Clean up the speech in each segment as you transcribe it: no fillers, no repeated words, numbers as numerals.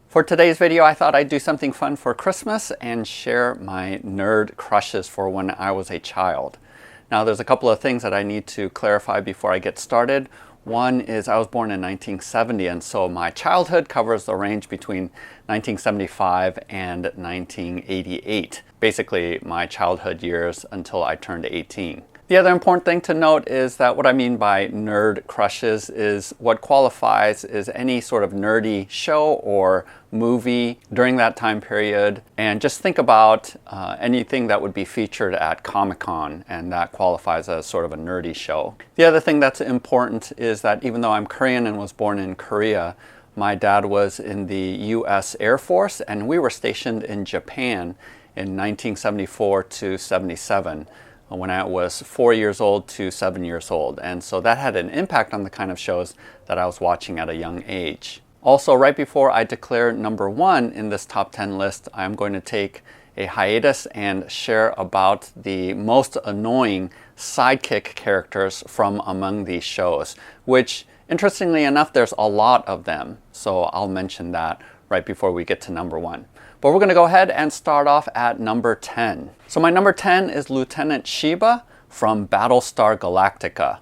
For today's video, I thought I'd do something fun for Christmas and share my nerd crushes for when I was a child. Now, there's a couple of things that I need to clarify before I get started. One is I was born in 1970, and so my childhood covers the range between 1975 and 1988. Basically, my childhood years until I turned 18. The other important thing to note is that what I mean by nerd crushes is what qualifies as any sort of nerdy show or movie during that time period. And just think about anything that would be featured at Comic-Con, and that qualifies as sort of a nerdy show. The other thing that's important is that even though I'm Korean and was born in Korea, my dad was in the US Air Force, and we were stationed in Japan in 1974 to 77. When I was 4 years old to 7 years old. And so that had an impact on the kind of shows that I was watching at a young age. Also, right before I declare number one in this top 10 list, I'm going to take a hiatus and share about the most annoying sidekick characters from among these shows, which interestingly enough, there's a lot of them. So I'll mention that right before we get to number one. But we're going to go ahead and start off at number 10. So my number 10 is Lieutenant Sheba from Battlestar Galactica.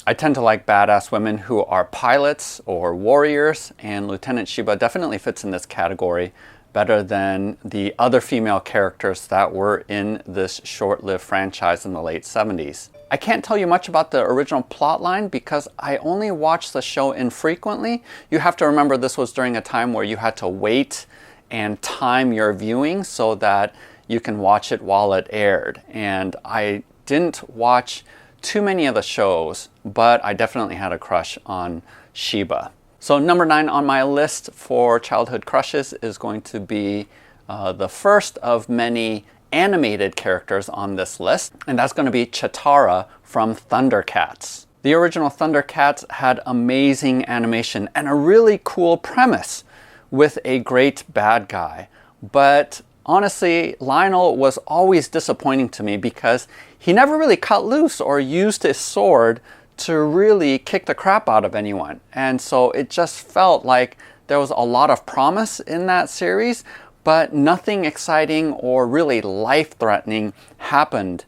I tend to like badass women who are pilots or warriors, and Lieutenant Sheba definitely fits in this category better than the other female characters that were in this short-lived franchise in the late 70s. I can't tell you much about the original plotline because I only watched the show infrequently. You have to remember this was during a time where you had to wait and time your viewing so that you can watch it while it aired. And I didn't watch too many of the shows, but I definitely had a crush on Sheba. So number 9 on my list for childhood crushes is going to be the first of many animated characters on this list, and that's going to be Cheetara from Thundercats. The original Thundercats had amazing animation and a really cool premise with a great bad guy. But honestly, Lionel was always disappointing to me because he never really cut loose or used his sword to really kick the crap out of anyone. And so it just felt like there was a lot of promise in that series, but nothing exciting or really life-threatening happened.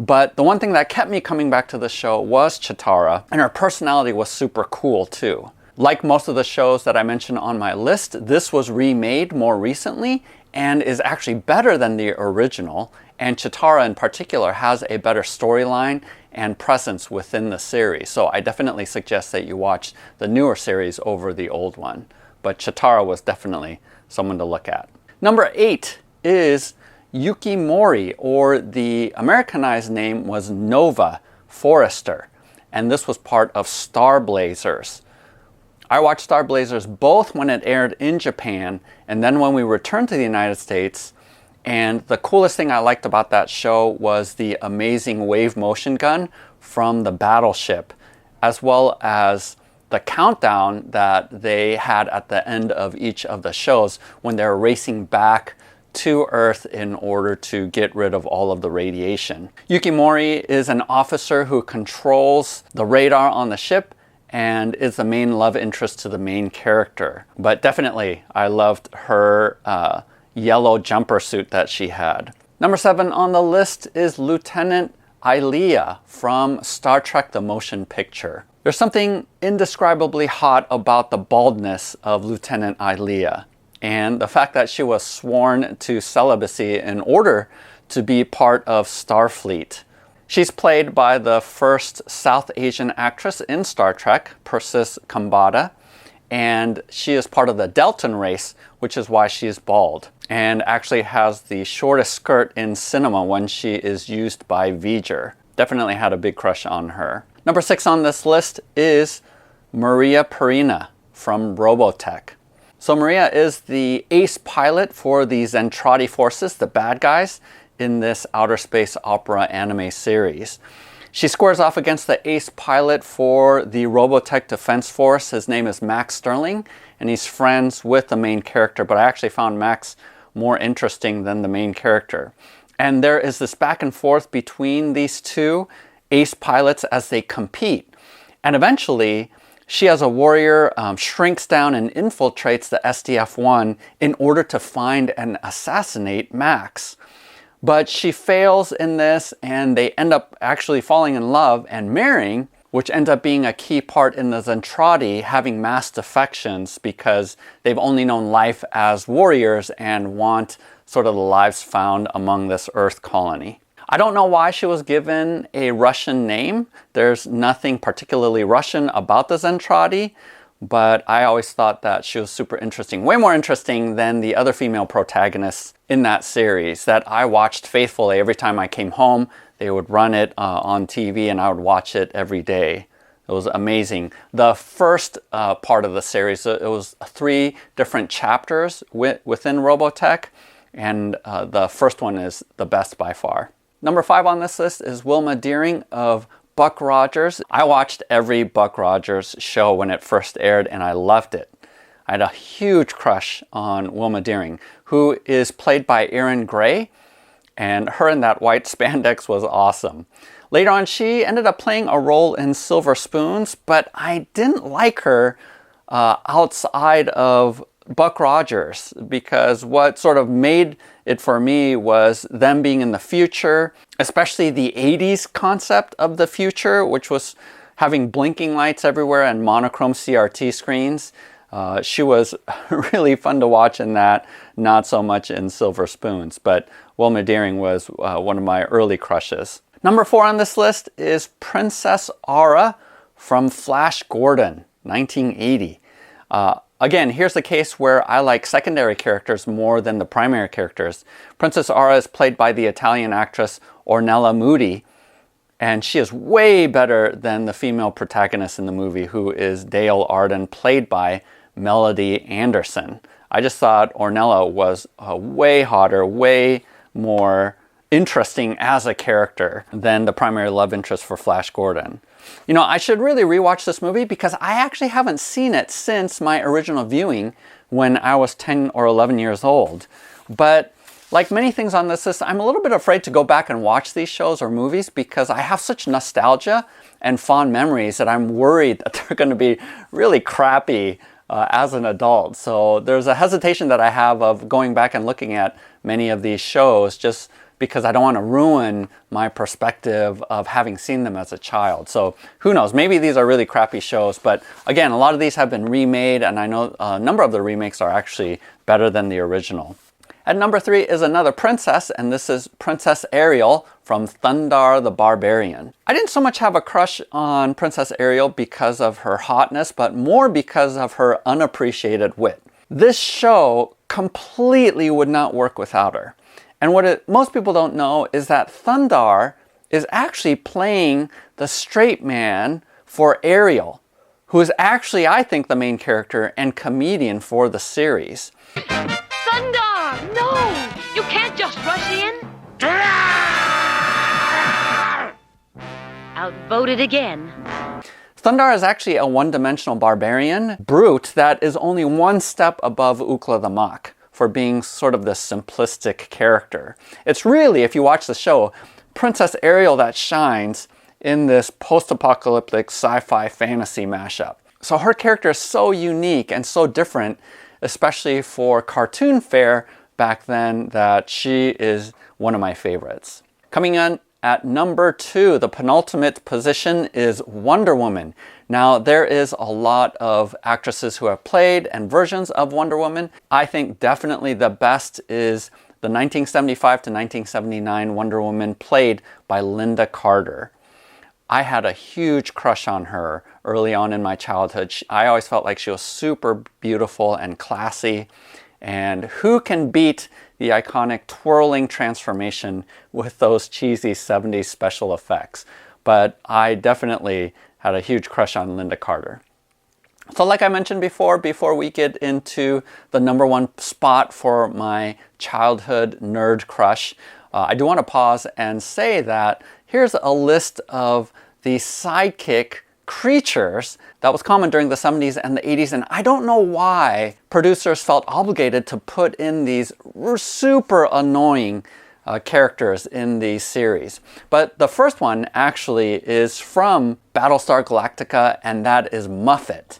But the one thing that kept me coming back to the show was Cheetara, and her personality was super cool too. Like most of the shows that I mentioned on my list, this was remade more recently and is actually better than the original. And Cheetara in particular has a better storyline and presence within the series. So I definitely suggest that you watch the newer series over the old one. But Cheetara was definitely someone to look at. Number 8 is Yuki Mori, or the Americanized name was Nova Forrester. And this was part of Star Blazers. I watched Star Blazers both when it aired in Japan and then when we returned to the United States. And the coolest thing I liked about that show was the amazing wave motion gun from the battleship, as well as the countdown that they had at the end of each of the shows when they were racing back to Earth in order to get rid of all of the radiation. Yuki Mori is an officer who controls the radar on the ship and is the main love interest to the main character. But definitely, I loved her yellow jumper suit that she had. Number 7 on the list is Lieutenant Ilea from Star Trek The Motion Picture. There's something indescribably hot about the baldness of Lieutenant Ilea, and the fact that she was sworn to celibacy in order to be part of Starfleet. She's played by the first South Asian actress in Star Trek, Persis Khambatta, and she is part of the Deltan race, which is why she is bald, and actually has the shortest skirt in cinema when she is used by V'ger. Definitely had a big crush on her. Number 6 on this list is Maria Purina from Robotech. So Maria is the ace pilot for the Zentradi forces, the bad guys, in this outer space opera anime series. She squares off against the ace pilot for the Robotech Defense Force. His name is Max Sterling, and he's friends with the main character, but I actually found Max more interesting than the main character. And there is this back and forth between these two ace pilots as they compete. And eventually, She, as a warrior, shrinks down and infiltrates the SDF-1 in order to find and assassinate Max. But she fails in this, and they end up actually falling in love and marrying, which ends up being a key part in the Zentradi having mass defections because they've only known life as warriors and want sort of the lives found among this Earth colony. I don't know why she was given a Russian name. There's nothing particularly Russian about the Zentradi, but I always thought that she was super interesting. Way more interesting than the other female protagonists in that series that I watched faithfully every time I came home. They would run it on TV and I would watch it every day. It was amazing. The first part of the series, it was 3 different chapters within Robotech, and the first one is the best by far. Number 5 on this list is Wilma Dearing of Buck Rogers. I watched every Buck Rogers show when it first aired and I loved it. I had a huge crush on Wilma Dearing, who is played by Erin Gray, and her in that white spandex was awesome. Later on, she ended up playing a role in Silver Spoons, but I didn't like her outside of Buck Rogers, because what sort of made it for me was them being in the future, especially the 80s concept of the future, which was having blinking lights everywhere and monochrome CRT screens. She was really fun to watch in that, not so much in Silver Spoons, but Wilma Dearing was one of my early crushes. Number 4 on this list is Princess Aura from Flash Gordon, 1980. Again, here's the case where I like secondary characters more than the primary characters. Princess Aura is played by the Italian actress Ornella Muti, and she is way better than the female protagonist in the movie, who is Dale Arden, played by Melody Anderson. I just thought Ornella was way hotter, way more interesting as a character than the primary love interest for Flash Gordon. You know, I should really rewatch this movie because I actually haven't seen it since my original viewing when I was 10 or 11 years old. But like many things on this list, I'm a little bit afraid to go back and watch these shows or movies because I have such nostalgia and fond memories that I'm worried that they're going to be really crappy as an adult. So there's a hesitation that I have of going back and looking at many of these shows just because I don't want to ruin my perspective of having seen them as a child. So who knows, maybe these are really crappy shows, but again, a lot of these have been remade, and I know a number of the remakes are actually better than the original. At number 3 is another princess, and this is Princess Ariel from Thundar the Barbarian. I didn't so much have a crush on Princess Ariel because of her hotness, but more because of her unappreciated wit. This show completely would not work without her. And what most people don't know is that Thundar is actually playing the straight man for Ariel, who is actually, I think, the main character and comedian for the series. Thundar! No! You can't just rush in! Outvoted again. Thundar is actually a one-dimensional barbarian brute that is only one step above Ukla the Mach for being sort of this simplistic character. It's really, if you watch the show, Princess Ariel that shines in this post-apocalyptic sci-fi fantasy mashup. So her character is so unique and so different, especially for cartoon fare back then, that she is one of my favorites. Coming in at number 2, the penultimate position is Wonder Woman. Now, there is a lot of actresses who have played and versions of Wonder Woman. I think definitely the best is the 1975 to 1979 Wonder Woman played by Linda Carter. I had a huge crush on her early on in my childhood. I always felt like she was super beautiful and classy. And who can beat the iconic twirling transformation with those cheesy 70s special effects? But I definitely had a huge crush on Linda Carter. So like I mentioned before we get into the number 1 spot for my childhood nerd crush, I do want to pause and say that here's a list of the sidekick creatures that was common during the 70s and the 80s, and I don't know why producers felt obligated to put in these super annoying characters in the series. But the first one actually is from Battlestar Galactica, and that is Muffet.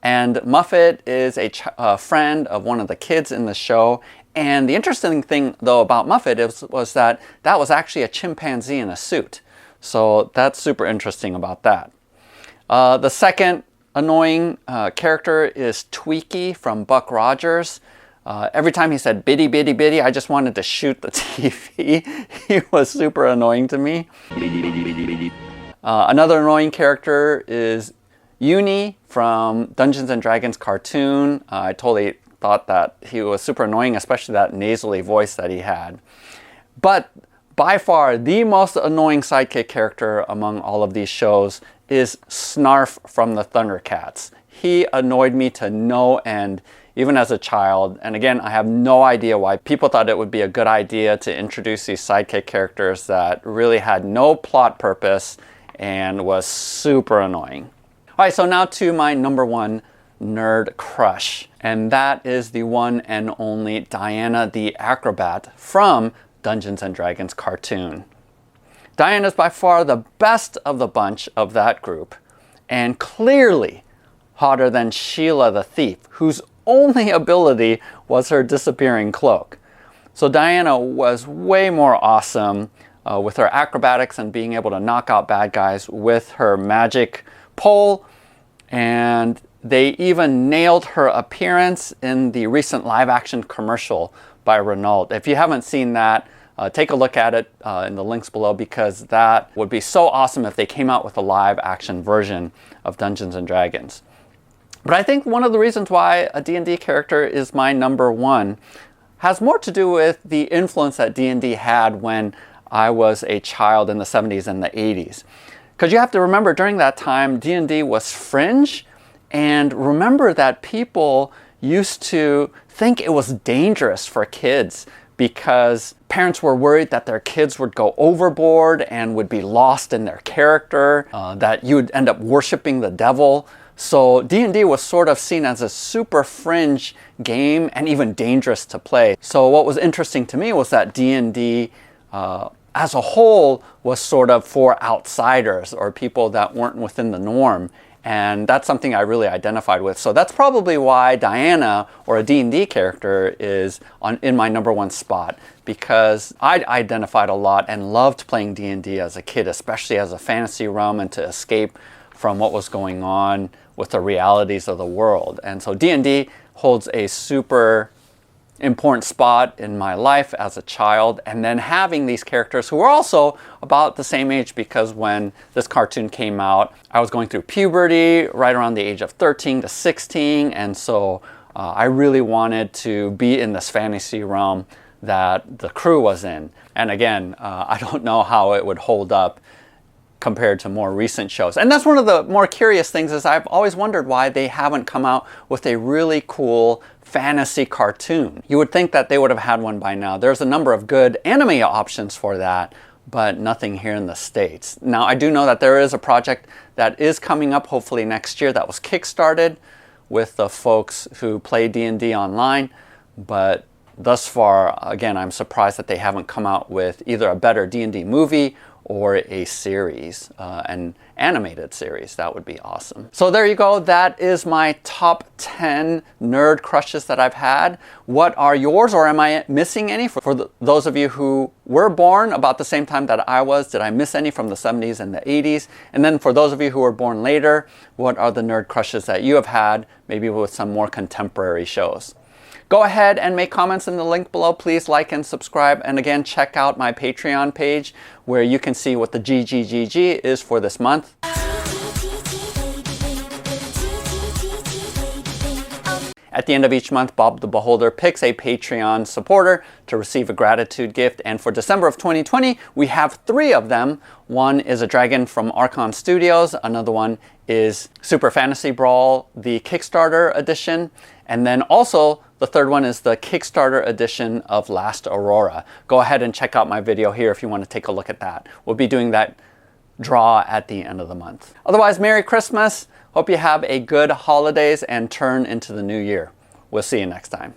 And Muffet is a friend of one of the kids in the show. And the interesting thing, though, about Muffet was that was actually a chimpanzee in a suit. So that's super interesting about that. The second annoying character is Tweaky from Buck Rogers. Every time he said "biddy, biddy, biddy," I just wanted to shoot the TV. He was super annoying to me. Another annoying character is Uni from Dungeons and Dragons cartoon. I totally thought that he was super annoying, especially that nasally voice that he had. But by far the most annoying sidekick character among all of these shows is Snarf from the Thundercats. He annoyed me to no end, even as a child. And again, I have no idea why people thought it would be a good idea to introduce these sidekick characters that really had no plot purpose and was super annoying. All right, so now to my number one nerd crush, and that is the one and only Diana the Acrobat from Dungeons and Dragons cartoon. Diana is by far the best of the bunch of that group, and clearly hotter than Sheila the Thief, whose only ability was her disappearing cloak. So Diana was way more awesome with her acrobatics and being able to knock out bad guys with her magic pole, and they even nailed her appearance in the recent live-action commercial by Renault. If you haven't seen that, take a look at it in the links below, because that would be so awesome if they came out with a live-action version of Dungeons and Dragons. But I think one of the reasons why a D&D character is my number one has more to do with the influence that D&D had when I was a child in the 70s and the 80s. Because you have to remember, during that time, D&D was fringe, and remember that people used to think it was dangerous for kids because parents were worried that their kids would go overboard and would be lost in their character, that you would end up worshiping the devil. So D&D was sort of seen as a super fringe game and even dangerous to play. So what was interesting to me was that D&D as a whole was sort of for outsiders or people that weren't within the norm. And that's something I really identified with. So that's probably why Diana, or a D&D character, is in my number one spot, because I identified a lot and loved playing D&D as a kid, especially as a fantasy realm and to escape from what was going on with the realities of the world. And so D&D holds a super important spot in my life as a child, and then having these characters who were also about the same age, because when this cartoon came out, I was going through puberty right around the age of 13 to 16, and so I really wanted to be in this fantasy realm that the crew was in. And again, I don't know how it would hold up compared to more recent shows. And that's one of the more curious things, is I've always wondered why they haven't come out with a really cool fantasy cartoon. You would think that they would have had one by now. There's a number of good anime options for that, but nothing here in the States. Now, I do know that there is a project that is coming up hopefully next year that was kickstarted with the folks who play D&D online, but thus far, again, I'm surprised that they haven't come out with either a better D&D movie or a series, an animated series. That would be awesome. So there you go. That is my top 10 nerd crushes that I've had. What are yours, or am I missing any? For those of you who were born about the same time that I was, did I miss any from the 70s and the 80s? And then for those of you who were born later, what are the nerd crushes that you have had, maybe with some more contemporary shows? Go ahead and make comments in the link below. Please like and subscribe. And again, check out my Patreon page where you can see what the GGGG is for this month. At the end of each month, Bob the Beholder picks a Patreon supporter to receive a gratitude gift. And for December of 2020, we have 3 of them. One is a dragon from Archon Studios. Another one is Super Fantasy Brawl, the Kickstarter edition. And then also, the third one is the Kickstarter edition of Last Aurora. Go ahead and check out my video here if you want to take a look at that. We'll be doing that draw at the end of the month. Otherwise, Merry Christmas. Hope you have a good holidays and turn into the new year. We'll see you next time.